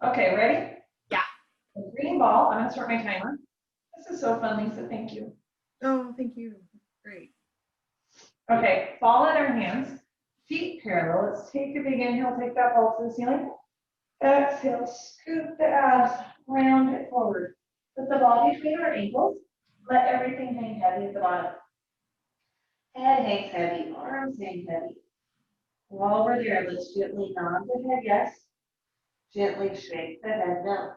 Okay, ready? Yeah. The green ball, I'm gonna start my timer. This is so fun, Lisa, thank you. Oh, thank you. Great. Okay, ball in our hands, feet parallel. Let's take a big inhale, take that ball to the ceiling. Exhale, scoop the abs, round it forward. Put the ball between our ankles. Let everything hang heavy at the bottom. Head hangs heavy, arms hang heavy. While we're there, let's gently nod the head yes. Gently shake the head no.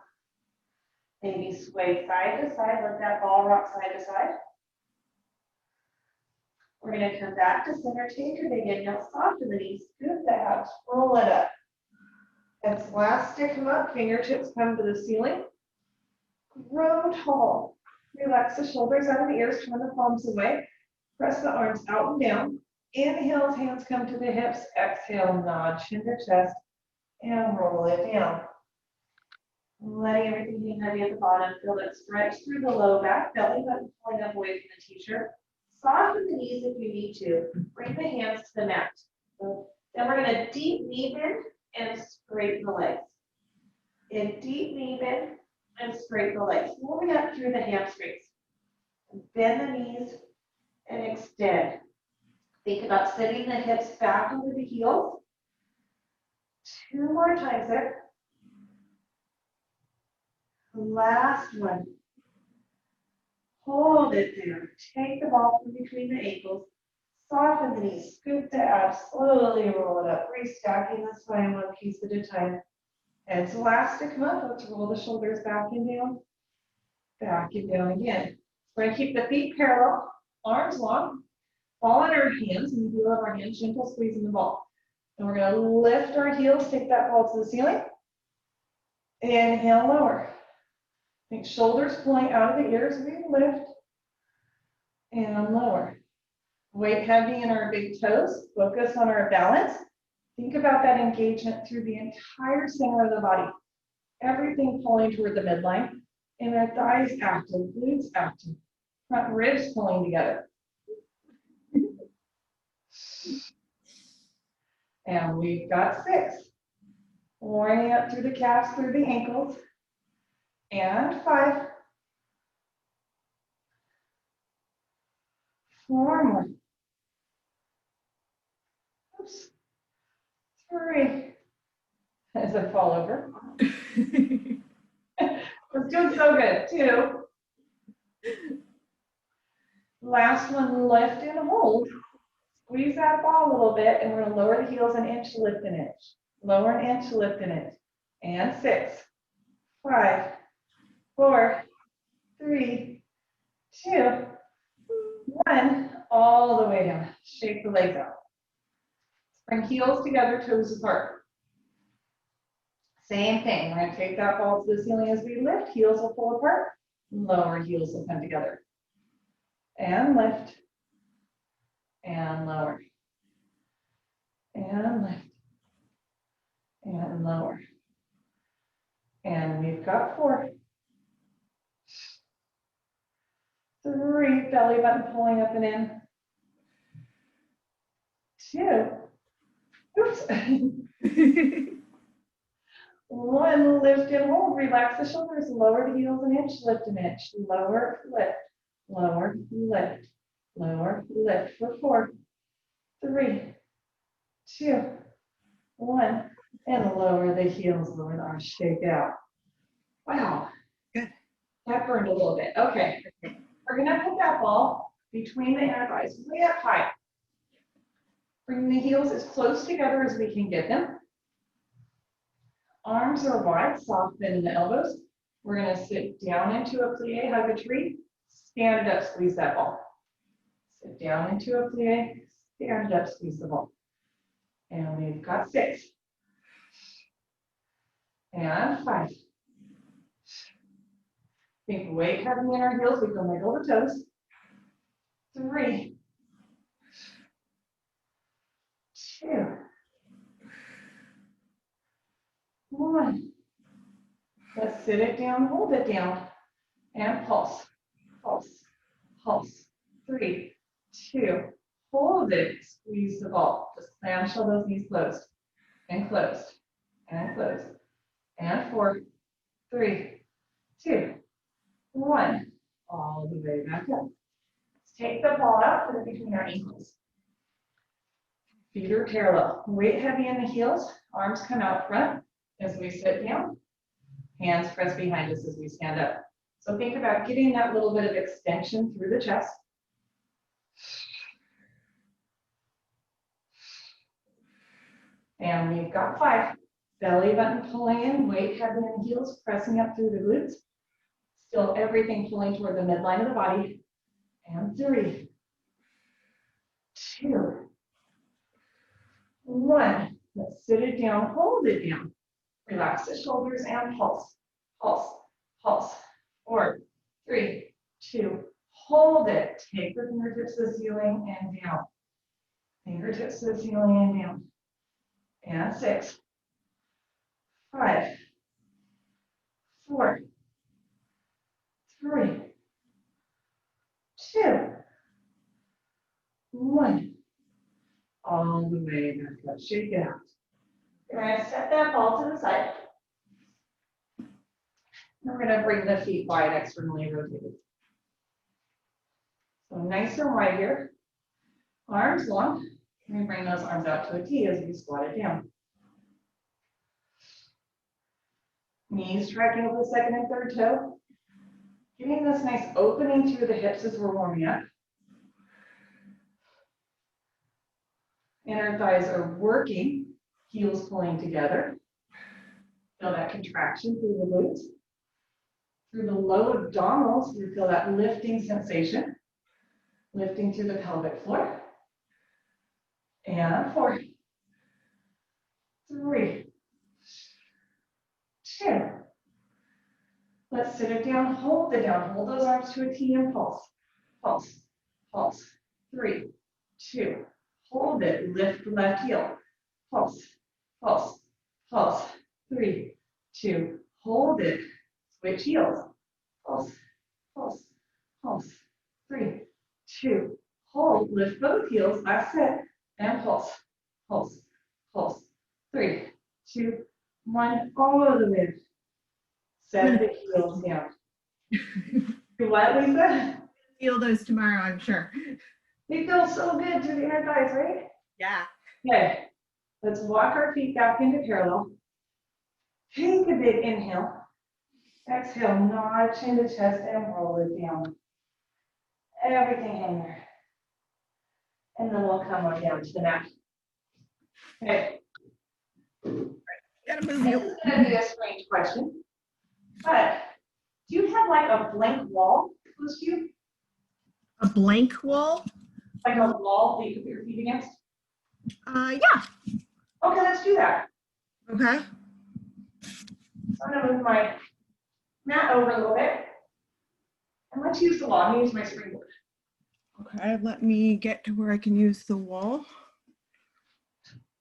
Maybe sway side to side, let that ball rock side to side. We're going to come back to center, take a big inhale, soften the knees, scoop the abs, roll it up. As last stick them up, fingertips come to the ceiling. Grow tall. Relax the shoulders out of the ears, turn the palms away. Press the arms out and down. Inhale, hands come to the hips. Exhale, nod, chin to chest, and roll it down. Letting everything hang heavy at the bottom. Feel that stretch through the low back, belly button pulling up away from the t-shirt. Soften the knees if you need to. Bring the hands to the mat. So then we're going to deep knee bend and straighten the legs. In deep knee bend and straighten the legs. Moving up through the hamstrings. Bend the knees and extend. Think about sending the hips back over the heels. 2 more times there. Last one. Hold it there. Take the ball from between the ankles. Soften the knees. Scoop the abs. Slowly roll it up. Restacking the spine one piece at a time. Heads elastic them up. Let's roll the shoulders back and down. Back and down again. We're going to keep the feet parallel. Arms long. Ball in our hands. And the heel of our hands. Gentle squeezing the ball. And we're going to lift our heels. Take that ball to the ceiling. Inhale, lower. Think shoulders pulling out of the ears. We lift and lower. Weight heavy in our big toes. Focus on our balance. Think about that engagement through the entire center of the body. Everything pulling toward the midline. And our thighs active, glutes active. Front ribs pulling together. And we've got 6. Warming up through the calves, through the ankles. And 5. 4 more. Oops. 3. As I fall over. We're doing so good. 2. Last one, lift and hold. Squeeze that ball a little bit, and we're going to lower the heels an inch, lift an inch. Lower an inch, lift an inch. And 6, 5, 4, 3, 2, 1. All the way down. Shake the legs out. Bring heels together, toes apart. Same thing. We're going to take that ball to the ceiling as we lift. Heels will pull apart. Lower heels will come together. And lift. And lower. And lift. And lower. And we've got 4. 3, belly button pulling up and in. 2. Oops. 1, lift and hold. Relax the shoulders. Lower the heels an inch, lift an inch. Lower, lift. Lower, lift. Lower, lift for 4, 3, 2, 1. And lower the heels, lower the arms, shake out. Wow. Good. That burned a little bit. Okay. We're going to put that ball between the thighs, way up high. Bring the heels as close together as we can get them. Arms are wide, soft bend in the elbows. We're going to sit down into a plie, hug a tree, stand it up, squeeze that ball. Sit down into a plie, stand it up, squeeze the ball. And we've got 6. And 5. Think weight heavy in our heels, we can wiggle the toes. 3, 2, 1. Let's sit it down, hold it down, and pulse, pulse, pulse. 3, 2, hold it, squeeze the ball. Just clamshell those knees closed, and closed, and closed. And 4, 3, 2, 1. All the way back up. Let's take the ball out, put it between our ankles. Feet are parallel. Weight heavy in the heels. Arms come out front as we sit down. Hands press behind us as we stand up. So think about getting that little bit of extension through the chest. And we've got 5. Belly button pulling in, weight heavy in the heels, pressing up through the glutes. Still everything pulling toward the midline of the body. And 3, 2, 1. Let's sit it down, hold it down. Relax the shoulders and pulse, pulse, pulse. 4, 3, 2, hold it. Take the fingertips to the ceiling and down. Fingertips to the ceiling and down. And 6, 5, 4, 3, 2, 1. All the way back up. Shake it out. You're going to set that ball to the side. We're going to bring the feet wide, externally rotated. So nice and wide here. Arms long. We bring those arms out to a T as we squat it down. Knees tracking over the second and third toe. Getting this nice opening through the hips as we're warming up. Inner thighs are working, heels pulling together. Feel that contraction through the glutes. Through the low abdominals, we feel that lifting sensation. Lifting through the pelvic floor. And 4, 3, 2. Let's sit it down, hold it down. Hold those arms to a T and pulse. Pulse, pulse. 3, 2. Hold it, lift the left heel. Pulse, pulse, pulse. 3, 2. Hold it, switch heels. Pulse, pulse, pulse. 3, 2. Hold, lift both heels, last set. And pulse, pulse, pulse. 3, 2, 1. All the way. Set the heels down. What, Lisa? Feel those tomorrow, I'm sure. They feel so good through the inner thighs, right? Yeah. Okay. Let's walk our feet back into parallel. Take a big inhale. Exhale, notch into chest and roll it down. Everything in there. And then we'll come on down to the mat. Okay. Gotta move This you. is going to be a strange question, but do you have like a blank wall close to you? A blank wall? Like a wall that you can put your feet against? Yeah. Okay, let's do that. Okay. So I'm going to move my mat over a little bit. And let's use the wall. I'm going to use my springboard. Okay, let me get to where I can use the wall.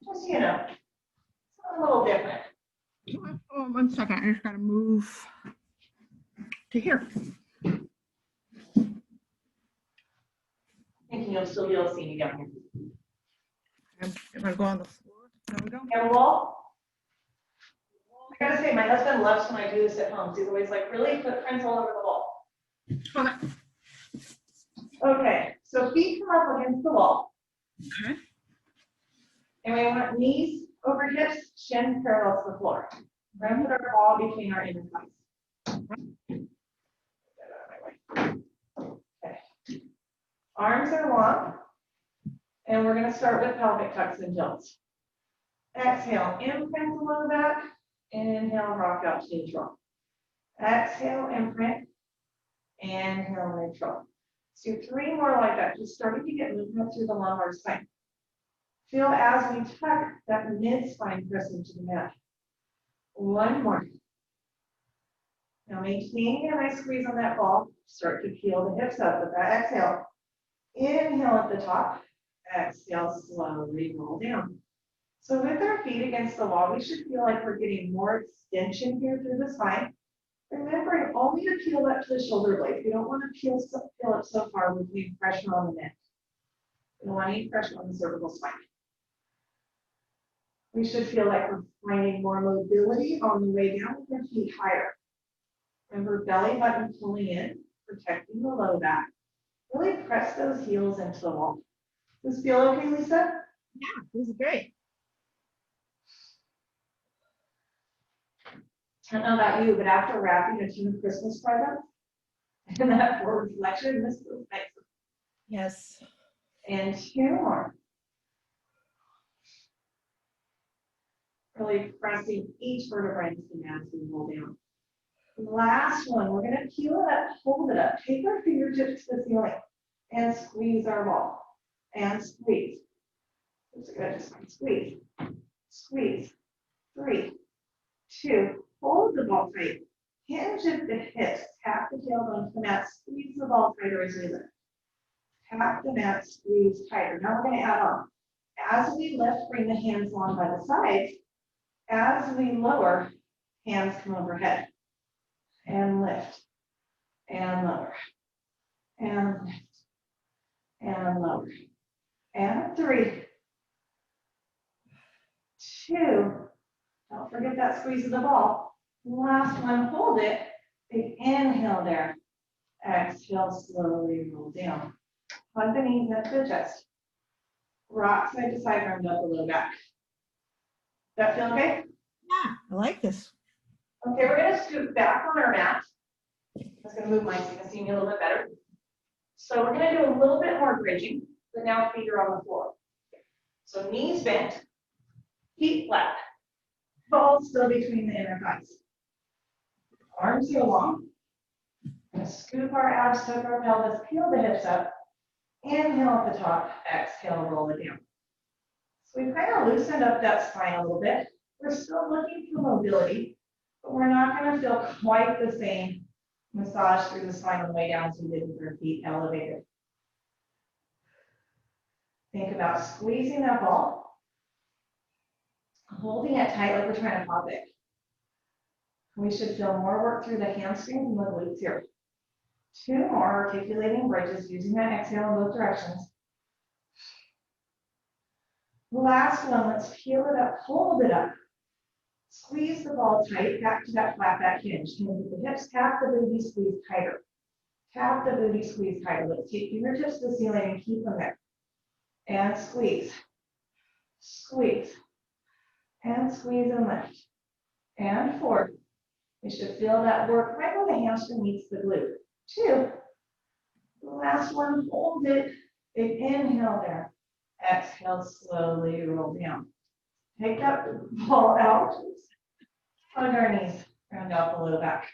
Just so you know, it's a little different. Oh, 1 second, I just gotta move to here. Thinking you'll still be able to see me down here. If I go on the floor, there we go. And wall. I gotta say, my husband loves when I do this at home. He's always like, really? Footprints all over the wall. Okay. Okay, so feet come up against the wall. Okay. And we want knees over hips, shin parallel to the floor. We're gonna put our ball between our inner thighs. Get that out of my way. Okay. Arms are long. And we're gonna start with pelvic tucks and tilts. Exhale, imprint the low back. Inhale, rock out to neutral. Exhale, imprint. Inhale, neutral. Let's do 3 more like that. Just starting to get movement through the lumbar spine. Feel as we tuck that mid spine press into the mat. 1 more. Now maintaining a nice squeeze on that ball. Start to peel the hips up with that exhale. Inhale at the top. Exhale, slowly roll down. So with our feet against the wall, we should feel like we're getting more extension here through the spine. Remembering only to peel up to the shoulder blades. We don't want to peel up so far with leaving pressure on the neck. We don't want any pressure on the cervical spine. We should feel like we're finding more mobility on the way down with our feet higher. Remember, belly button pulling in, protecting the low back. Really press those heels into the wall. Does this feel okay, Lisa? Yeah, this is great. I don't know about you, but after wrapping a few Christmas presents and that forward flexion, this feels nice. Yes. And 2 more. Really pressing each vertebrae into the mat as we roll down. Last one, we're going to peel it up, hold it up, take our fingertips to the ceiling, and squeeze our ball. And squeeze. That's good. Squeeze. Squeeze. 3, 2, hold the ball tight. Hinge at the hips, tap the tailbone to the mat, squeeze the ball tighter as we lift. Tap the mat, squeeze tighter. Now we're going to add on. As we lift, bring the hands along by the sides. As we lower, hands come overhead. And lift. And lower. And lift. And lower. And 3, 2. Don't forget that squeeze of the ball. Last one, hold it. Big inhale there. Exhale, slowly roll down. Hug the knees up to the chest. Rock side to side, round up the low back. That feel okay? Yeah, I like this. Okay, we're gonna scoot back on our mat. I was gonna move mine so you can see me a little bit better. So we're gonna do a little bit more bridging, but now feet are on the floor. So knees bent, feet flat, balls still between the inner thighs. Arms are long. Gonna scoop our abs, tuck our pelvis, peel the hips up. Inhale at the top, exhale, roll it down. So we've kind of loosened up that spine a little bit. We're still looking for mobility, but we're not going to feel quite the same massage through the spine on the way down as we did with our feet elevated. Think about squeezing that ball, holding it tight like we're trying to pop it. We should feel more work through the hamstrings and the glutes here. 2 more articulating bridges using that exhale in both directions. Last one, let's peel it up, hold it up. Squeeze the ball tight, back to that flat back hinge. Hands at the hips, tap the booty, squeeze tighter. Tap the booty, squeeze tighter. Let's take fingertips to the ceiling and keep them there. And squeeze. Squeeze. And squeeze and lift. And 4. We should feel that work right where the hamstring meets the glute. 2. Last one, hold it. Big inhale there. Exhale, slowly roll down. Take that ball out. Hug our knees, round out the low back.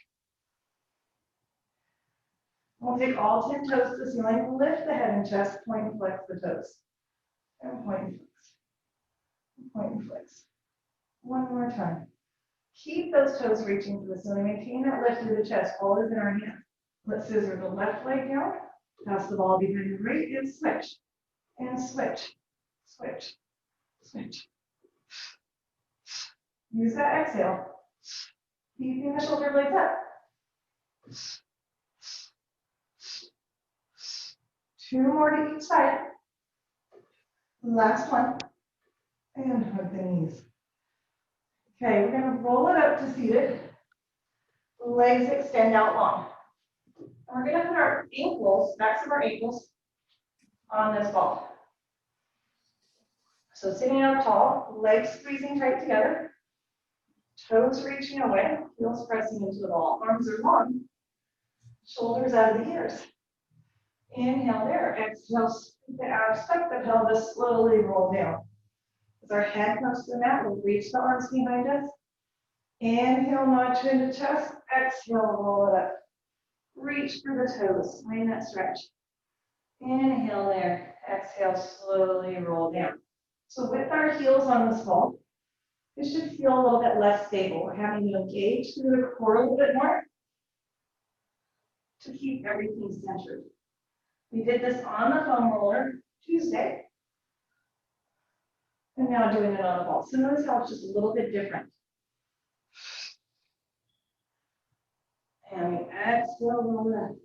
We'll take all 10 toes to the ceiling, lift the head and chest, point and flex the toes. And point and flex. Point and flex. One more time. Keep those toes reaching for the ceiling. Maintain that lift through the chest. Ball is in our hand. Let's scissor the left leg down. Pass the ball behind the right and switch. And switch. Switch. Switch. Use that exhale. Keeping the shoulder blades up. 2 more to each side. Last one. And hug the knees. Okay, we're going to roll it up to seated. Legs extend out long. And we're going to put our ankles, backs of our ankles, on this ball. So sitting up tall, legs squeezing tight together. Toes reaching away, heels pressing into the ball. Arms are long, shoulders out of the ears. Inhale there, exhale, scoop the abs, tuck the pelvis, slowly roll down. As our head comes to the mat, we'll reach the arms behind us. Inhale, notch into chest, exhale, roll it up. Reach for the toes, find that stretch. Inhale there, exhale, slowly roll down. So with our heels on this ball, it should feel a little bit less stable. We're having to engage through the core a little bit more to keep everything centered. We did this on the foam roller Tuesday, and now doing it on the ball. So notice how it's just a little bit different. And we exhale, roll it up.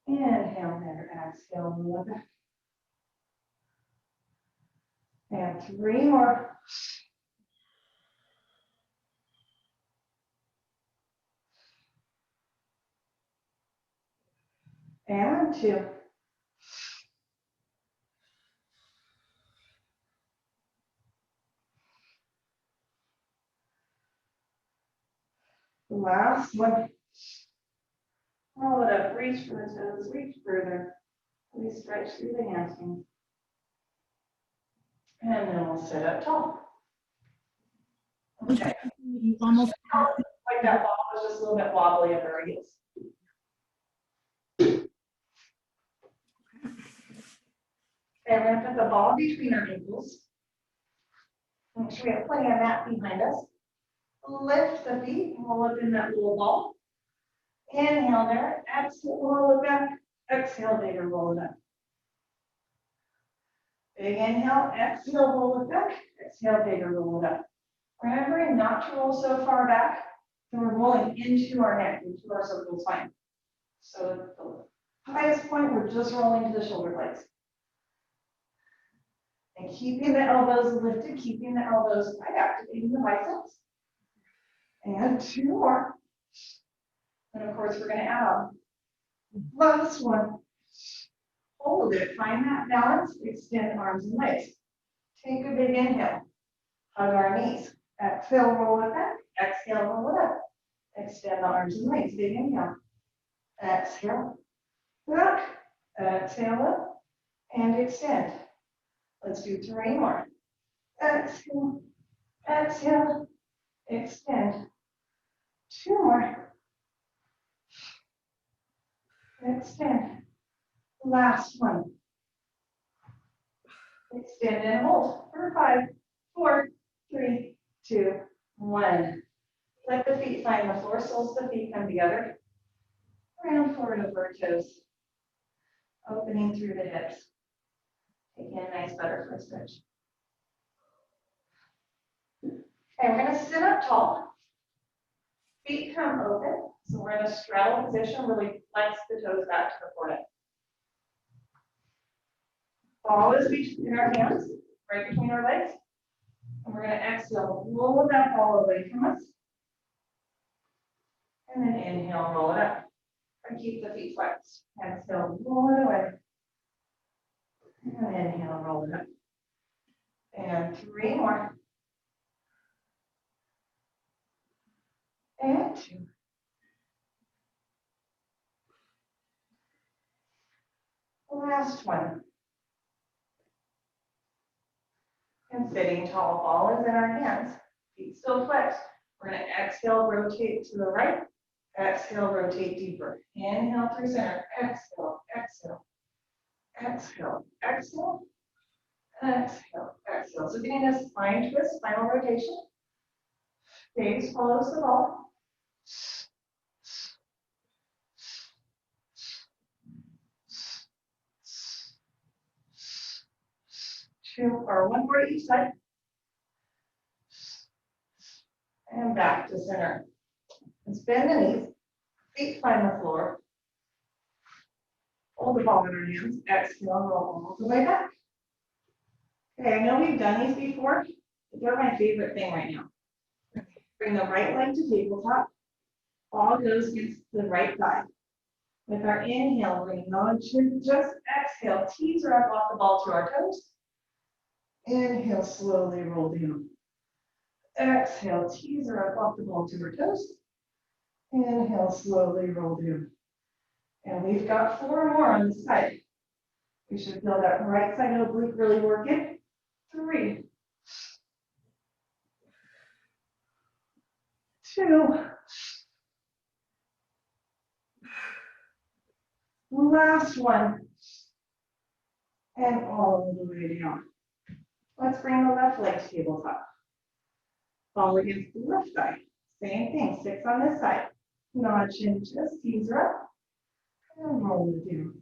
Inhale there, exhale, roll it back. And 3 more. And 2. Last one. Roll it up, reach for the toes, reach further. We stretch through the hamstrings. And then we'll sit up tall. Okay. You almost. Like that ball was just a little bit wobbly at her heels. Okay, we're going to put the ball between our ankles. Make sure we have plenty of mat behind us. Lift the feet, roll up in that little ball. Inhale there, exhale, roll it back. Exhale, bigger, roll it up. Big inhale, exhale, roll it back. Exhale, bigger, roll it up. Remembering not to roll so far back, so we're rolling into our neck, into our cervical spine. So the highest point, we're just rolling to the shoulder blades. And keeping the elbows lifted, keeping the elbows wide, activating the biceps. And 2 more. And of course, we're going to add on. Last one. Hold it, find that balance, extend arms and legs. Take a big inhale. Hug our knees. Exhale, roll it back. Exhale, roll it up. Extend the arms and legs. Big inhale. Exhale. Back. Exhale up. And extend. Let's do 3 more. Exhale. Exhale. Extend. 2 more. Extend. Last one. Extend and hold for 5, 4, 3, 2, 1. Let the feet find the floor, soles of the feet come together. Round forward over toes. Opening through the hips. Taking a nice butterfly stretch. Okay, we're going to sit up tall. Feet come open. So we're in a straddle position, really flex the toes back to the forehead. Ball is between our hands, right between our legs. And we're going to exhale, roll that ball away from us. And then inhale, roll it up. And keep the feet flexed. Exhale, roll it away. And inhale, roll it up. And 3 more. And 2. Last one. And sitting tall, ball is in our hands. Feet still flexed. We're going to exhale, rotate to the right. Exhale, rotate deeper. Inhale through center. Exhale, exhale. Exhale, exhale. Exhale, exhale. So getting a spine twist, final rotation. Gaze follows the ball. 2 or 1 more each side. And back to center. Let's bend the knees. Feet find the floor. Hold the ball in our hands. Exhale, roll all the way back. Okay, I know we've done these before, but they're my favorite thing right now. Bring the right leg to tabletop. Ball goes against the right thigh. With our inhale, bring on chin, just exhale. Teaser up off the ball to our toes. Inhale, slowly roll down. Exhale, teaser up off the ball to our toes. Inhale, slowly roll down. And we've got 4 more on the side. We should feel that right side oblique really working. 3, 2, last one, and all the way down. Let's bring the left leg to tabletop. Ball against the left thigh. Same thing, 6 on this side. Nod chin, just teaser up, and roll it down.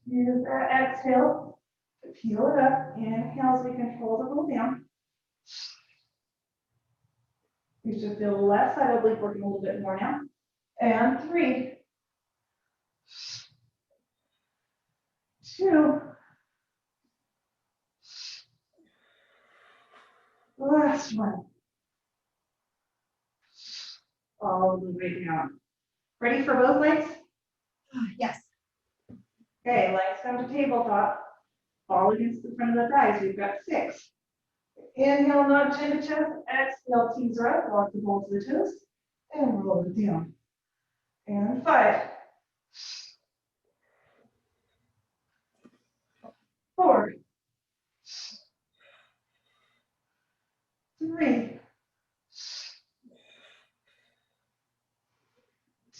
Use that exhale to peel it up. Inhale as we control the roll down. You should feel the left side oblique working a little bit more now. And 3, 2, last one. All the way down. Ready for both legs? Yes. Okay, legs come to tabletop. Ball against the front of the thighs. We've got 6. Inhale, nod chin to chest. Exhale, teaser up. Walk the ball to the toes. And roll it down. And 5. 4. 3.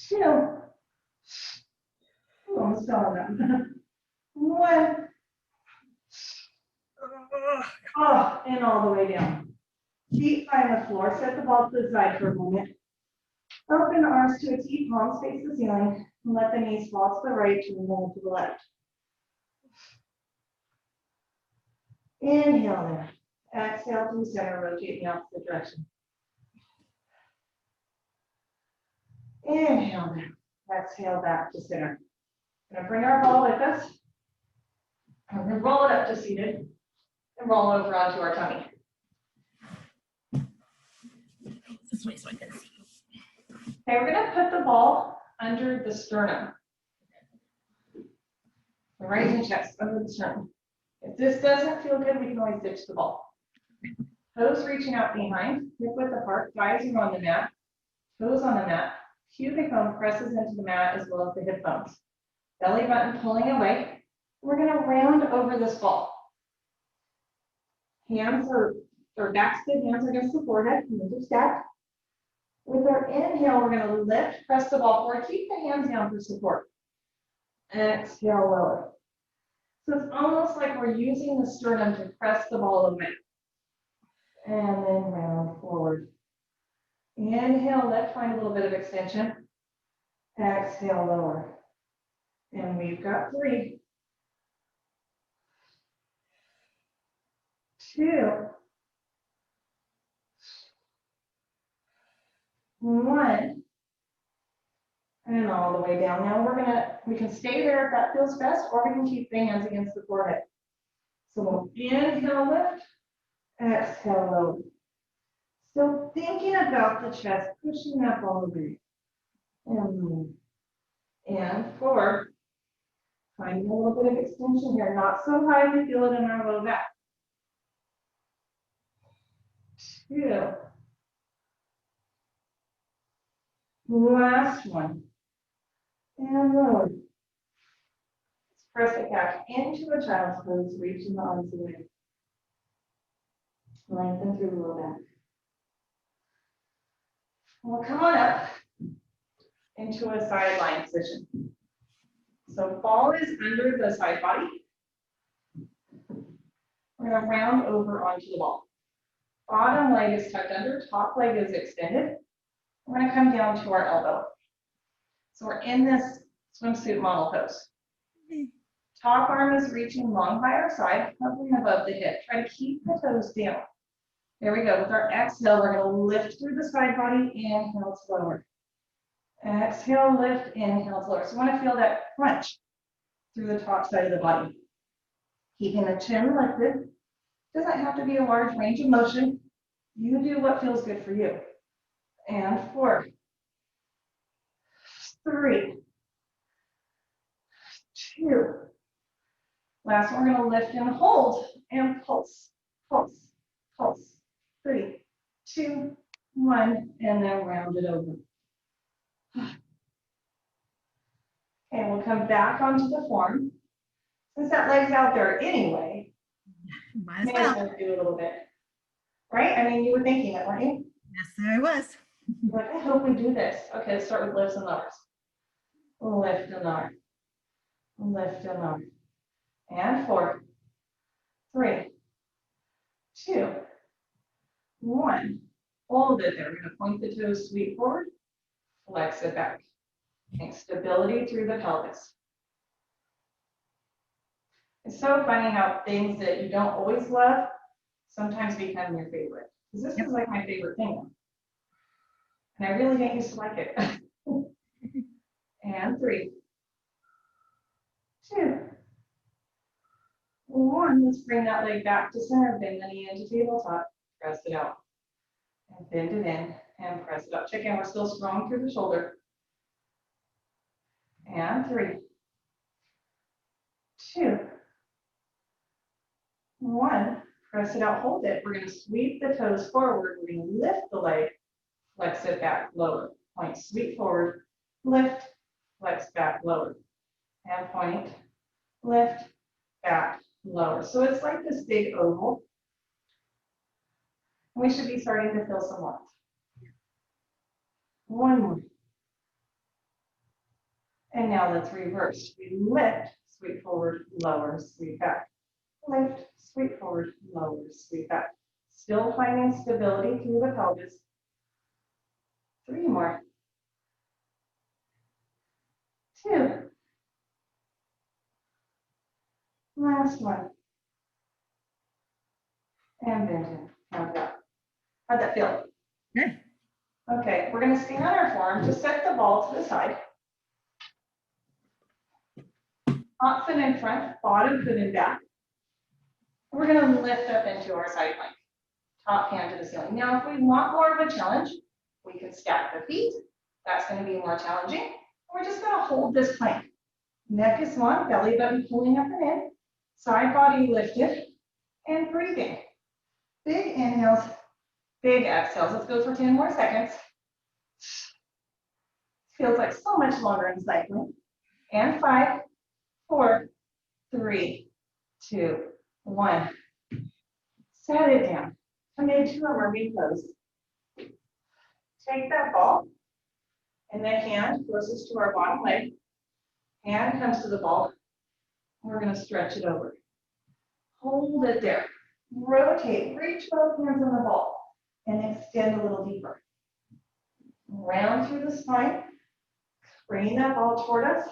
2. Almost fell down. 1. Oh, and all the way down. Feet find the floor. Set the ball to the side for a moment. Open the arms to a T, palms face the ceiling, and let the knees fall to the right and roll to the left. Inhale there. Exhale to the center, rotate in the opposite direction. Inhale there. Exhale back to center. We're gonna bring our ball with us. We're gonna roll it up to seated and roll over onto our tummy. This way so I can see. Okay, we're gonna put the ball under the sternum. The rising chest under the sternum. If this doesn't feel good, we can always ditch the ball. Toes reaching out behind, hip width apart, thighs are on the mat, toes on the mat, pubic bone presses into the mat as well as the hip bones. Belly button pulling away. We're gonna round over this ball. Hands are, or back to hands are against the forehead, hands are stacked. With our inhale, we're gonna lift, press the ball forward, keep the hands down for support. Exhale, lower. So it's almost like we're using the sternum to press the ball away. And then round forward. Inhale, lift, find a little bit of extension. Exhale, lower. And we've got 3, 2, 1. And all the way down. Now we can stay there if that feels best, or we can keep the hands against the forehead. So we'll inhale, lift, exhale, lower. Still thinking about the chest, pushing up all the way. And move. And forward. Finding a little bit of extension here. Not so high we feel it in our low back. 2. Last one. And lower. Let's press it back into a child's pose, reaching the arms away. Lengthen through the low back. We'll come on up into a side lying position. So ball is under the side body. We're going to round over onto the ball. Bottom leg is tucked under, top leg is extended. We're going to come down to our elbow. So we're in this swimsuit model pose. Top arm is reaching long by our side, hovering above the hip. Try to keep the toes down. There we go. With our exhale, we're going to lift through the side body, inhale to lower. Exhale, lift, inhale to lower. So you want to feel that crunch through the top side of the body. Keeping the chin lifted. Doesn't have to be a large range of motion. You do what feels good for you. And 4, 3, 2. Last one, we're going to lift and hold and pulse, pulse, pulse. 3, 2, 1, and then round it over. And we'll come back onto the form. Since that leg's out there anyway, Might as may as well. well do a little bit. Right? I mean, you were thinking it, weren't you? Yes, there I was. Like, I hope we do this. Okay, let's start with lifts and lowers. Lift and lower. Lift and lower. And 4, 3, 2, 1. Hold it there. We're going to point the toes sweep forward. Flex it back. And stability through the pelvis. It's so funny how things that you don't always love sometimes become your favorite. Because this is like my favorite thing. And I really didn't used to like it. And 3, 2, 1. Let's bring that leg back to center. Bend the knee into tabletop. Press it out. And bend it in and press it up. Check in. We're still strong through the shoulder. And 3, 2, 1. Press it out, hold it. We're going to sweep the toes forward. We're going to lift the leg, flex it back, lower. Point, sweep forward, lift, flex back, lower. And point, lift, back, lower. So it's like this big oval. We should be starting to feel some warmth. One more. And now let's reverse. We lift, sweep forward, lower, sweep back. Lift, sweep forward, lower, sweep back. Still finding stability through the pelvis. 3 more. 2. Last one. And bend in. How'd that feel? Good. Okay, we're going to stand on our forearm to set the ball to the side. Top foot in front, bottom foot in back. We're going to lift up into our side plank. Top hand to the ceiling. Now, if we want more of a challenge, we can stack the feet. That's going to be more challenging. We're just going to hold this plank. Neck is long, belly button pulling up and in. Side body lifted and breathing. Big inhales, big exhales. Let's go for 10 more seconds. Feels like so much longer in cycling. And 5, 4, 3, 2, 1. Set it down. Come into a mermaid pose. Take that ball, and the hand closest to our bottom leg. Hand comes to the ball. We're going to stretch it over. Hold it there. Rotate, reach both hands on the ball, and extend a little deeper. Round through the spine. Bring that ball toward us.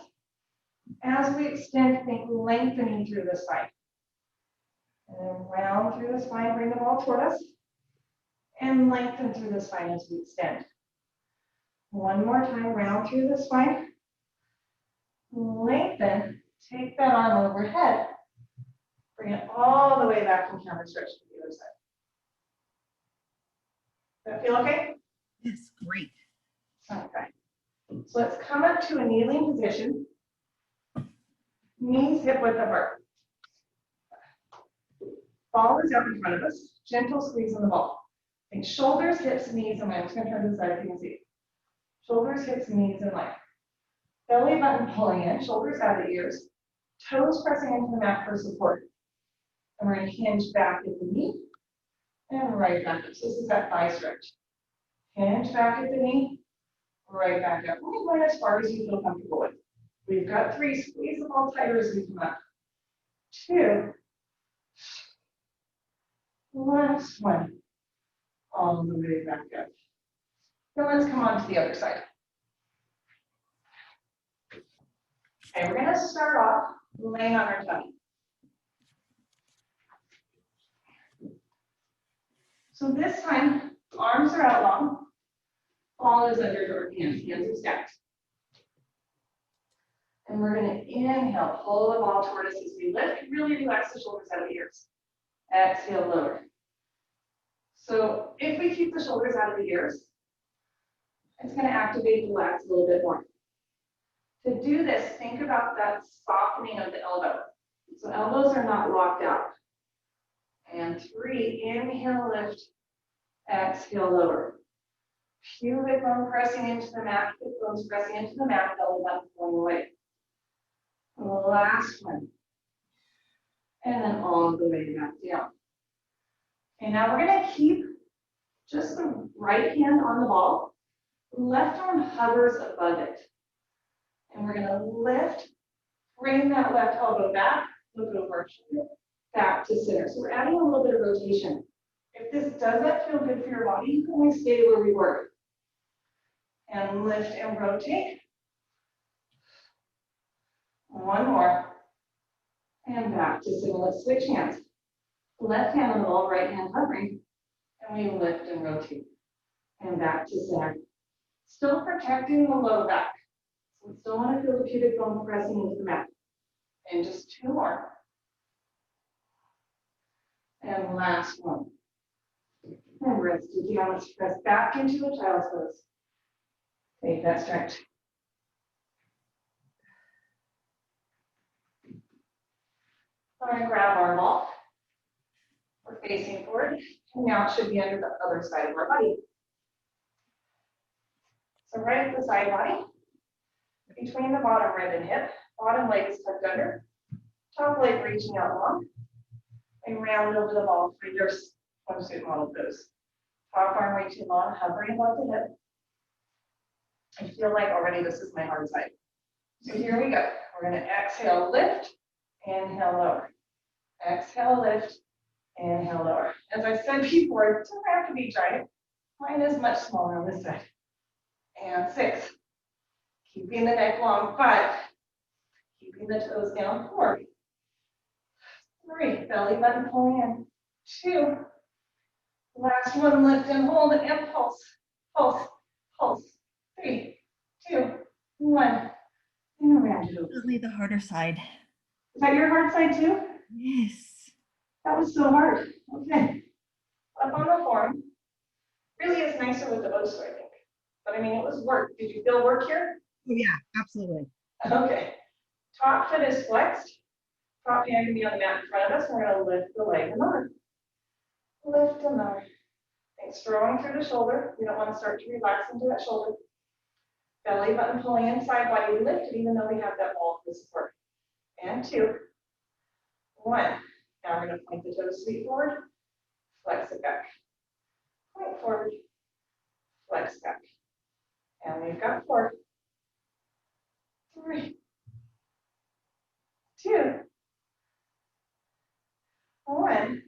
As we extend, think lengthening through the spine. And then round through the spine, bring the ball toward us. And lengthen through the spine as we extend. One more time, round through the spine. Lengthen, take that arm overhead. Bring it all the way back and counter stretch to the other side. Does that feel okay? Yes, great. Okay. So let's come up to a kneeling position. Knees hip width apart. Ball is up in front of us. Gentle squeeze on the ball. Think shoulders, hips, knees, and line. I'm just going to turn to the side if you can see. Shoulders, hips, knees, and line. Belly button pulling in, shoulders out of the ears. Toes pressing into the mat for support. And we're going to hinge back at the knee and right back up. So this is that thigh stretch. Hinge back at the knee, right back up. We're going as far as you feel comfortable with. We've got 3. Squeeze the ball tighter as we come up. 2. Last one. All the way back up. Now let's come on to the other side. Okay, we're going to start off laying on our tummy. So this time, arms are out long. Ball is under your hands. Hands are stacked. And we're going to inhale, pull the ball toward us as we lift. Really relax the shoulders out of the ears. Exhale, lower. So if we keep the shoulders out of the ears, it's going to activate the lats a little bit more. To do this, think about that softening of the elbow. So elbows are not locked out. And 3, inhale, lift. Exhale, lower. Pubic bone pressing into the mat, hip bones pressing into the mat, belly button pulling away. Last one. And then all the way back down. Okay, now we're going to keep just the right hand on the ball. Left arm hovers above it. And we're going to lift, bring that left elbow back, look over our shoulder, back to center. So we're adding a little bit of rotation. If this doesn't feel good for your body, you can always stay where we were. And lift and rotate. One more. And back to center. Let's switch hands. Left hand on the ball, right hand hovering. And we lift and rotate. And back to center. Still protecting the low back. So we still want to feel the pubic bone pressing into the mat. And just 2 more. And last one. And rest it down. Let's press back into a child's pose. Take that stretch. We're going to grab our ball. We're facing forward. And now it should be under the other side of our body. So right at the side body, between the bottom rib and hip, bottom leg is tucked under, top leg reaching out long, and round over the ball for your swimsuit model pose. Top arm reaching long, hovering above the hip. I feel like already this is my hard side. So here we go. We're going to exhale, lift, inhale, lower. Exhale, lift, inhale, lower. As I said before, it doesn't have to be giant. Mine is much smaller on this side. And 6. Keeping the neck long. 5. Keeping the toes down. 4. 3. Belly button pulling in. 2. Last one, lift and hold and pulse. Pulse. Pulse. 3, 2, 1. And around it over. Definitely the harder side. Is that your hard side too? Yes. That was so hard. Okay. Up on the form. Really is nicer with the bows, I think. But I mean, it was work. Did you feel work here? Oh, yeah, absolutely. Okay. Top foot is flexed. Top hand can be on the mat in front of us. We're going to lift the leg and arm. Lift and arm. Thanks. Throwing through the shoulder. We don't want to start to relax into that shoulder. Belly button pulling inside, body lifted, even though we have that ball for support. And 2, 1. Now we're going to point the toes sweep forward, flex it back. Point forward, flex back. And we've got 4, 3, 2, 1.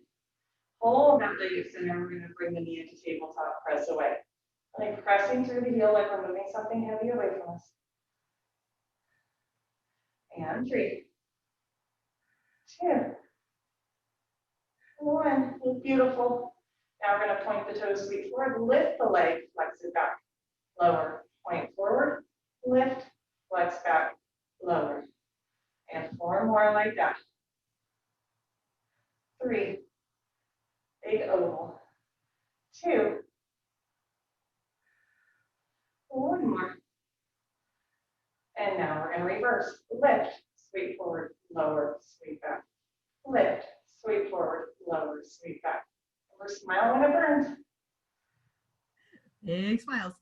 Hold that leg extended. We're going to bring the knee into tabletop, press away. Like pressing through the heel like we're moving something heavy away from us. And 3, 2, 1. Beautiful. Now we're going to point the toes sweep forward, lift the leg, flex it back, lower, point forward, lift, flex back, lower. And 4 more like that. 3, big oval. 2, 1 more. And now we're going to reverse. Lift, sweep forward, lower, sweep back. Lift, sweep forward, lower, sweep back. We're smiling when it burns. Big smiles.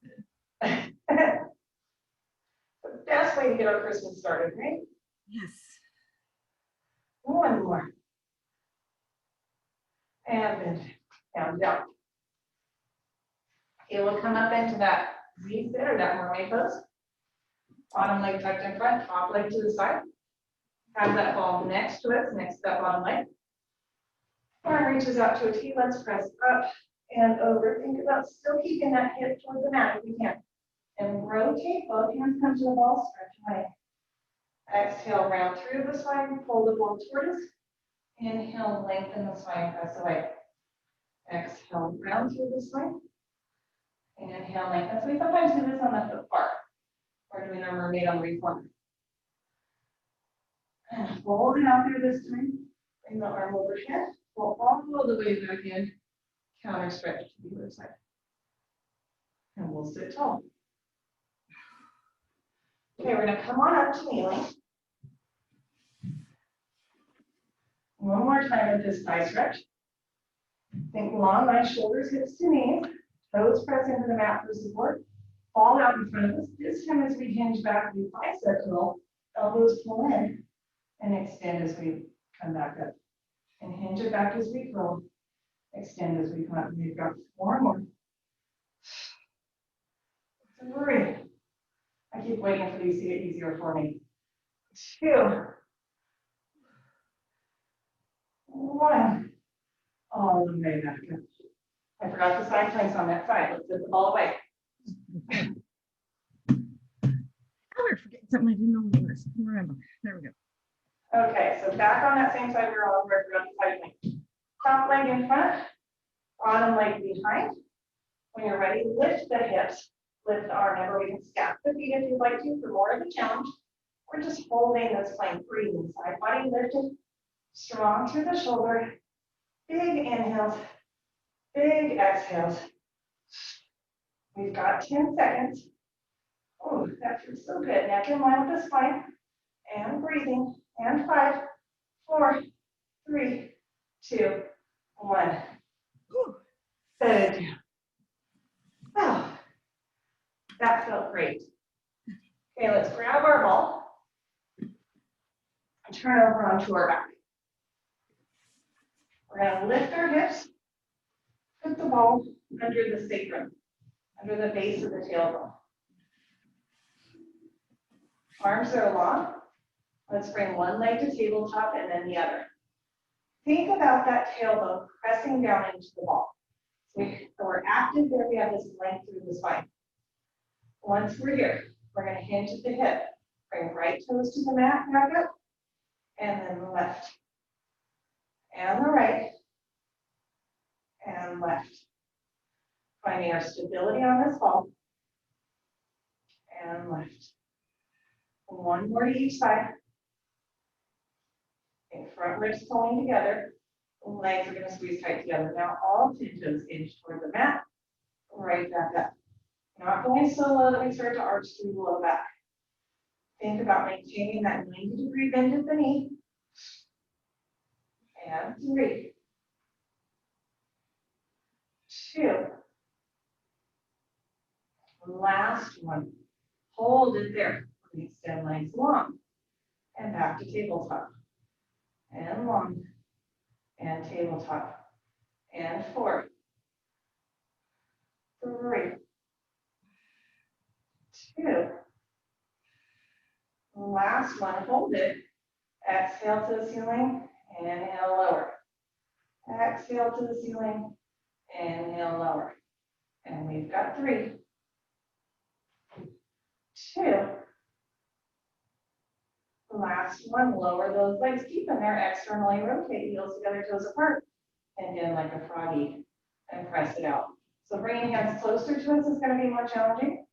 The best way to get our Christmas started, right? Yes. 1 more. And then down, down. It will come up into that Z sit or that mermaid pose. Bottom leg tucked in front, top leg to the side. Have that ball next to us, next to that bottom leg. Arm reaches out to a T. Let's press up and over. Think about still keeping that hip toward the mat if you can. And rotate, both hands come to the ball, stretch away. Exhale, round through the spine, pull the ball toward us. Inhale, lengthen the spine, press away. Exhale, round through the spine. Inhale, lengthen. So we sometimes do this on the foot part. We're doing our mermaid on the reformer. And fold it out there this time. Bring the arm overhead. Pull all the way back in. Counter stretch to the other side. And we'll sit tall. Okay, we're going to come on up to kneeling. One more time with this thigh stretch. Think long, nice shoulders, hips to knees. Toes press into the mat for support. Ball out in front of us. This time as we hinge back, we bicep curl. Elbows pull in and extend as we come back up. And hinge it back as we curl. Extend as we come up. We've got 4 more. 3. I keep waiting for these to get easier for me. 2. 1. All the way back up. I forgot the side planks on that side. Let's zip the ball away. We're forgetting something I didn't know on the list. Remember. There we go. Okay, so back on that same side we were on, where we're on the side plank. Top leg in front, bottom leg behind. When you're ready, lift the hips, lift the arm. Remember, we can stack the feet if you'd like to for more of a challenge. We're just holding this plank, breathing, side body lifted, strong through the shoulder. Big inhales, big exhales. We've got 10 seconds. Oh, that feels so good. Neck in line with the spine. And breathing. And 5, 4, 3, 2, 1. Whew. Set it down. Wow, that felt great. Okay, let's grab our ball and turn over onto our back. We're going to lift our hips, put the ball under the sacrum, under the base of the tailbone. Arms are long. Let's bring one leg to tabletop and then the other. Think about that tailbone pressing down into the ball. So we're active there. We have this length through the spine. Once we're here, we're going to hinge at the hip. Bring right toes to the mat, back up, and then the left. And the right, and left. Finding our stability on this ball, and left. One more to each side. Okay, front ribs pulling together. Legs are going to squeeze tight together. Now all 10 toes hinge toward the mat. Right back up. Not going so low that we start to arch through the low back. Think about maintaining that 90-degree bend at the knee. And 3, 2. Last one. Hold it there. Extend legs long. And back to tabletop. And long. And tabletop. And 4, 3, 2. Last one, hold it. Exhale to the ceiling, inhale, lower. Exhale to the ceiling, inhale, lower. And we've got 3, 2. Last one, lower those legs, keep them there, externally rotate, heels together, toes apart. And in like a froggy, and press it out. So bringing hands closer to us is going to be more challenging.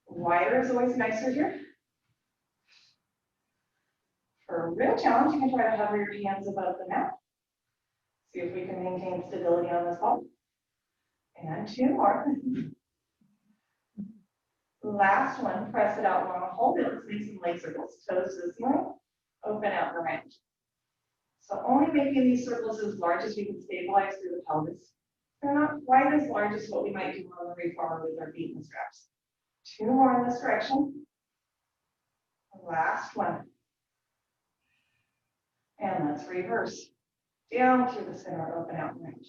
Wider is always nicer here. For a real challenge, you can try to hover your hands above the mat. See if we can maintain stability on this ball. And 2 more. Last one, press it out long, hold it. Let's make some leg circles. Toes to the ceiling, open out the range. So only making these circles as large as we can stabilize through the pelvis. They're not quite as large as what we might do on the reformer with our feet in the straps. 2 more in this direction. Last one. And let's reverse. Down through the center, open out range.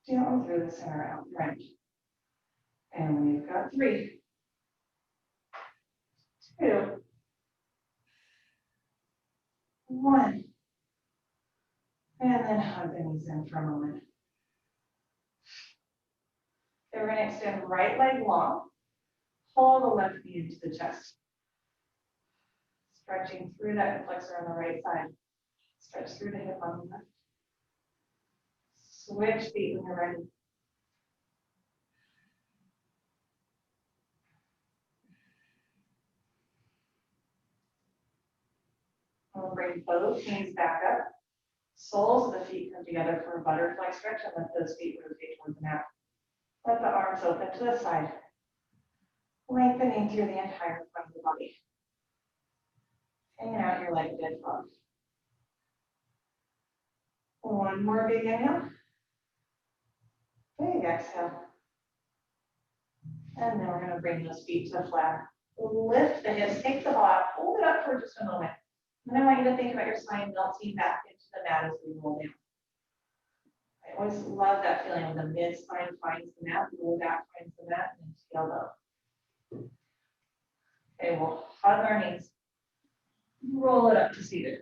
Down through the center, out range. And we've got 3, 2, 1. And then hug the knees in for a moment. Okay, we're going to extend right leg long. Pull the left knee into the chest. Stretching through that hip flexor on the right side. Stretch through the hip on the left. Switch feet when you're ready. We'll bring both knees back up. Soles of the feet come together for a butterfly stretch and let those feet rotate toward the mat. Let the arms open to the side. Lengthening through the entire front of the body. Hanging out here like a dead frog. One more big inhale. Big exhale. And then we're going to bring those feet to the flat. Lift the hips, take the ball out, hold it up for just a moment. And I want you to think about your spine melting back into the mat as we roll down. I always love that feeling when the mid spine finds the mat, the low back finds the mat, and then tail low. Okay, we'll hug our knees. Roll it up to seated.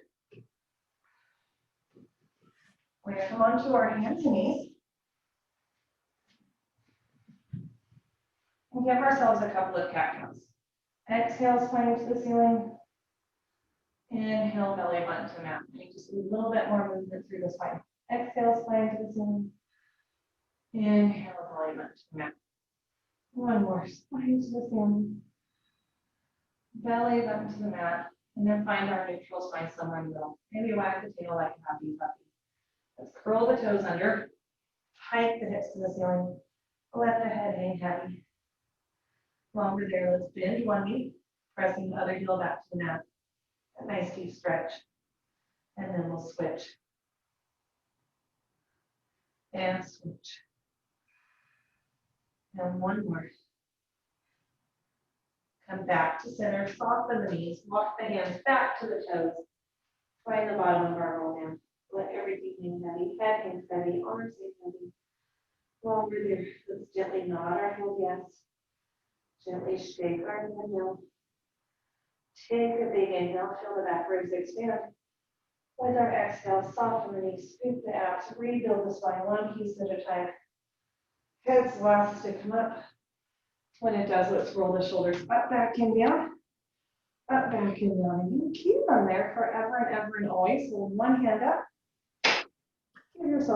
We're going to come onto our hands and knees. And give ourselves a couple of cat cows. Exhale, spine to the ceiling. Inhale, belly button to the mat. Make just a little bit more movement through the spine. Exhale, spine to the ceiling. Inhale, belly button to the mat. One more, spine to the ceiling. Belly button to the mat. And then find our neutral spine somewhere in the middle. Maybe wag the tail like a happy puppy. Let's curl the toes under. Hike the hips to the ceiling. Let the head hang heavy. Longer there, let's bend one knee, pressing the other heel back to the mat. A nice deep stretch. And then we'll switch. And switch. And one more. Come back to center, soften the knees, walk the hands back to the toes. Find the bottom of our roll down. Let everything hang heavy, head hangs heavy, arms hang heavy. While we're there, let's gently nod our head yes. Gently shake our head no. Take a big inhale, feel the back ribs expand. With our exhale, soften the knees, scoop the abs, rebuild the spine one piece at a time. Heads last to come up. When it does, let's roll the shoulders up, back, and down. Up, back, and down. And you keep them there forever and ever and always. Hold one hand up. Give yourself